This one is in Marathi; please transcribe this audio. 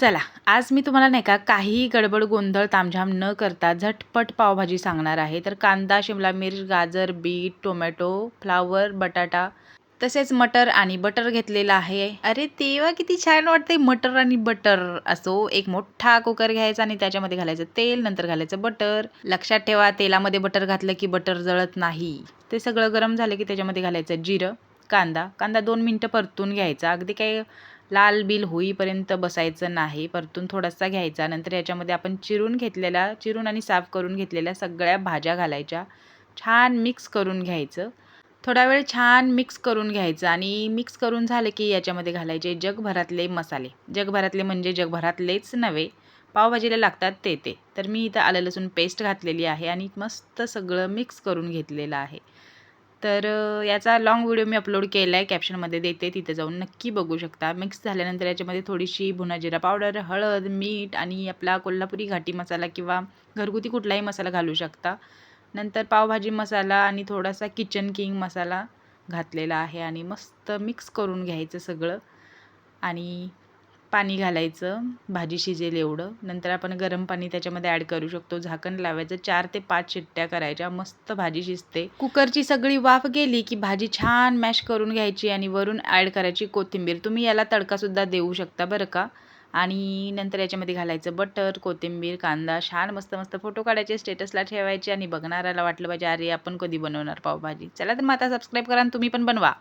चला, आज मी तुम्हाला नाही का काहीही गडबड गोंधळ तामझाम न करता झटपट पावभाजी सांगणार आहे. तर कांदा, शिमला मिर्च, गाजर, बीट, टोमॅटो, फ्लॉवर, बटाटा तसेच मटर आणि बटर घेतलेलं आहे. अरे तेव्हा किती छान वाटते मटर आणि बटर. असो, एक मोठा कुकर घ्यायचा आणि त्याच्यामध्ये घालायचं तेल, नंतर घालायचं बटर. लक्षात ठेवा, तेलामध्ये बटर घातलं की बटर जळत नाही. ते सगळं गरम झालं की त्याच्यामध्ये घालायचं जिरं, कांदा 2 मिनिटं परतून घ्यायचा. अगदी काही लाल बिल होईपर्यंत बसायचं नाही. परतून थोडासा घ्यायचा. नंतर याच्यामध्ये आपण चिरून आणि साफ करून घेतलेल्या सगळ्या भाज्या घालायच्या. छान मिक्स करून घ्यायचं. थोडा वेळ छान मिक्स करून घ्यायचं आणि मिक्स करून झालं की याच्यामध्ये घालायचे जगभरातले मसाले. जगभरातले म्हणजे जगभरातलेच नव्हे, पावभाजीला लागतात ते. तर मी इथं आलं लसूण पेस्ट घातलेली आहे आणि मस्त सगळं मिक्स करून घेतलेलं आहे. तर याचा लाँग व्हिडिओ मी अपलोड केला आहे, कॅप्शनमध्ये देते, तिथे जाऊन नक्की बघू शकता. मिक्स झाल्यानंतर याच्यामध्ये थोडीशी भुना जिरा पावडर, हळद, मीठ आणि आपला कोल्हापुरी घाटी मसाला किंवा घरगुती कुठलाही मसाला घालू शकता. नंतर पावभाजी मसाला आणि थोडासा किचन किंग मसाला घातलेला आहे आणि मस्त मिक्स करून घ्यायचं सगळं आणि पाणी घालायचं भाजी शिजेल एवढं. नंतर आपण गरम पाणी त्याच्यामध्ये ॲड करू शकतो. झाकण लावायचं. 4 ते 5 शिट्ट्या करायच्या. मस्त भाजी शिजते. कुकरची सगळी वाफ गेली की भाजी छान मॅश करून घ्यायची आणि वरून ॲड करायची कोथिंबीर. तुम्ही याला तडकासुद्धा देऊ शकता बरं का. आणि नंतर याच्यामध्ये घालायचं बटर, कोथिंबीर, कांदा. छान मस्त फोटो काढायचे, स्टेटसला ठेवायचे आणि बघणाऱ्याला वाटलं पाहिजे, अरे आपण कधी बनवणार पावभाजी. चला तर मग आता सबस्क्राईब करा आणि तुम्ही पण बनवा.